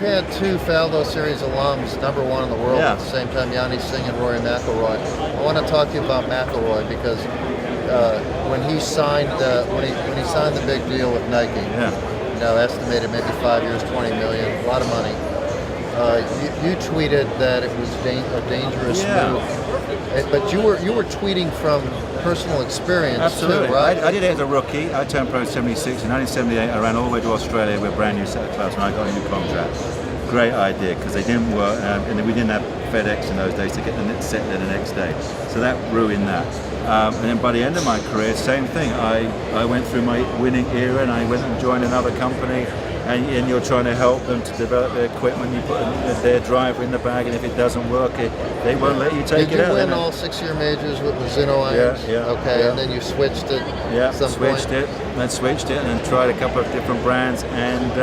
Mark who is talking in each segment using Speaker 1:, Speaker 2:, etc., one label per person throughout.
Speaker 1: had two Faldo Series alums, #1 in the world at the same time, Yanni Singh and Rory McIlroy. I want to talk to you about McIlroy because when he signed when he signed the big deal with Nike, estimated maybe 5 years, 20 million, a lot of money. You tweeted that it was a dangerous move, but you were tweeting from personal experience.
Speaker 2: Absolutely,
Speaker 1: too, right?
Speaker 2: I did it as a rookie. I turned pro in '76. In 1978, I ran all the way to Australia with a brand new set of clubs, and I got a new contract. Great idea because they didn't work, and we didn't have FedEx in those days to get the set there the next day. So that ruined that. And then by the end of my career, same thing. I went through my winning era, and I went and joined another company. And you're trying to help them to develop their equipment. You put their driver in the bag, and if it doesn't work, they won't let you take it out.
Speaker 1: Did you win all 6-year majors with the Zino irons? Okay, and then you switched it.
Speaker 2: Switched it, and then tried a couple of different brands, and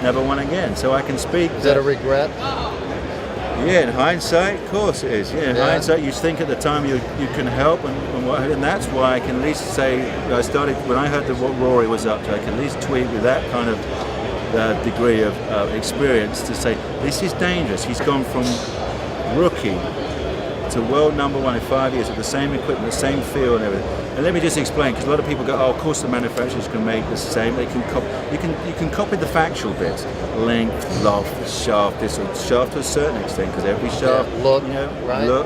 Speaker 2: never won again. So I can speak.
Speaker 1: Is that a regret?
Speaker 2: Yeah, in hindsight, of course it is. Yeah, in hindsight, you think at the time you can help, and that's why I can at least say I started when I heard what Rory was up to. I can at least tweet with that kind of degree of experience to say this is dangerous. He's gone from rookie to world #1 in 5 years with the same equipment, the same feel, and everything. And let me just explain, because a lot of people go, "Oh, of course the manufacturers can make the same. They can copy. You can copy the factual bits: length, loft, shaft. This one, shaft to a certain extent, because every shaft,
Speaker 1: look,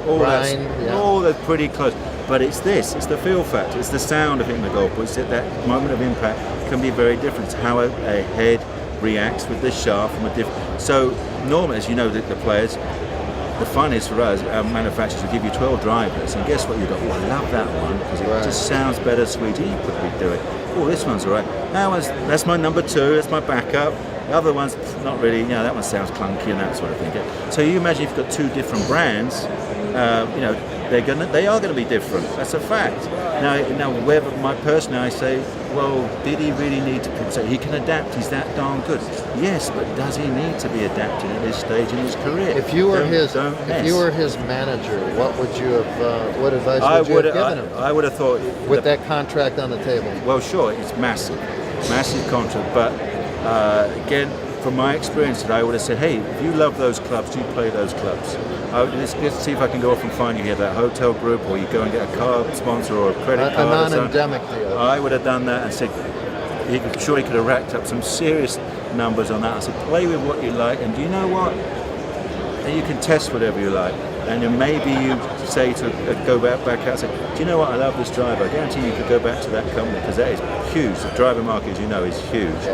Speaker 2: all that's pretty close. But it's this. It's the feel factor. It's the sound of hitting the golf ball. It's that moment of impact can be very different. It's how a head reacts with the shaft from a different. So normally, as you know, the players, the fun is for us, our manufacturers will give you 12 drivers, and guess what? You go, oh, I love that one because it just sounds better, sweeter. You could do it. Oh, this one's all right. That's my #2. That's my backup. The other one's not really. That one sounds clunky and that sort of thing. So you imagine if you've got two different brands. They are going to be different. That's a fact. Now, whether I say, well, did he really need to? So he can adapt. He's that darn good. Yes, but does he need to be adapting at this stage in his career?
Speaker 1: If you were his manager, what would you have? What advice would you have given him?
Speaker 2: I would have thought
Speaker 1: with that contract on the table.
Speaker 2: Well, sure, it's massive contract, but again. From my experience, I would have said, hey, if you love those clubs, you play those clubs. Let's see if I can go off and find you here that hotel group, or you go and get a car sponsor or a credit card.
Speaker 1: A non-endemic deal.
Speaker 2: I would have done that and said, I'm sure he could have racked up some serious numbers on that. I said, play with what you like, and do you know what? And you can test whatever you like. And then maybe you say to go back out and say, do you know what, I love this driver. I guarantee you could go back to that company because that is huge. The driver market, as you know, is huge.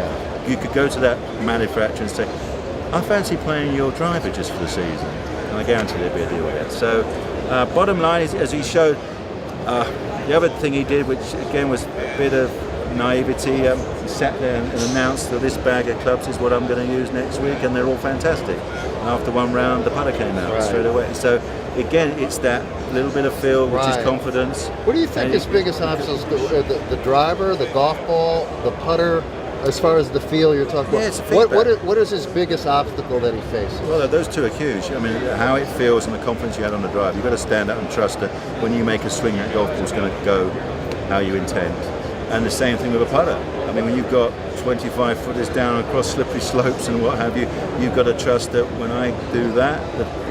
Speaker 2: You could go to that manufacturer and say, I fancy playing your driver just for the season. And I guarantee there'd be a deal with that. So bottom line is, as he showed, the other thing he did, which again was a bit of naivety, he sat there and announced that this bag of clubs is what I'm going to use next week, and they're all fantastic. And after one round, the putter came out straight away. So again, it's that little bit of feel, which is confidence.
Speaker 1: What do you think his biggest obstacles? The driver, the golf ball, the putter? As far as the feel you're talking about, what is his biggest obstacle that he faces?
Speaker 2: Well, those two are huge. I mean, how it feels and the confidence you had on the drive. You've got to stand up and trust that when you make a swing, that golf ball's going to go how you intend. And the same thing with a putter. I mean, when you've got 25 footers down across slippery slopes and what have you, you've got to trust that when I do that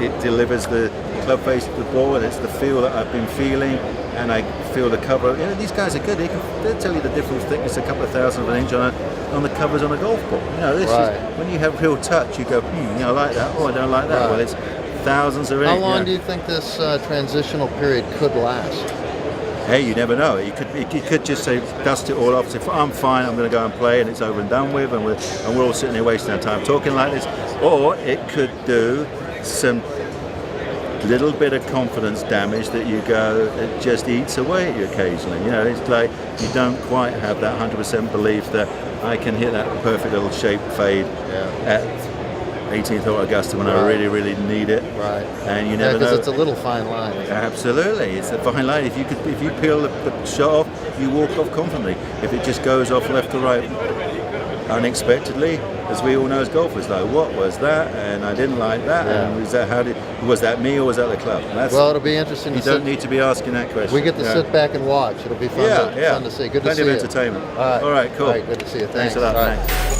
Speaker 2: it delivers the club face of the ball, and it's the feel that I've been feeling, and I feel the cover. These guys are good. They'll tell you the difference thickness, a couple of thousandths of an inch on the covers on a golf ball. This is, when you have real touch, you go, I like that. Oh, I don't like that. Well, it's thousands of inches.
Speaker 1: How long do you think this transitional period could last?
Speaker 2: Hey, you never know. You could just say, dust it all off, say, I'm fine, I'm going to go and play, and it's over and done with, and we're all sitting there wasting our time talking like this. Or it could do some little bit of confidence damage that you go, it just eats away at you occasionally. It's like you don't quite have that 100% belief that I can hit that perfect little shape fade at 18th of Augusta when I really, really need it. And you never know.
Speaker 1: Because it's a little fine line.
Speaker 2: Absolutely, it's a fine line. If you peel the shot off, you walk off confidently. If it just goes off left to right unexpectedly, as we all know as golfers, like, what was that? And I didn't like that. And was that me or was that the club?
Speaker 1: Well, it'll be interesting.
Speaker 2: You don't need to be asking that question.
Speaker 1: We get to sit back and watch. It'll be fun to see. Good to see you.
Speaker 2: Plenty of entertainment. All right, cool.
Speaker 1: All right, good to see you.
Speaker 2: Thanks a lot. Thanks.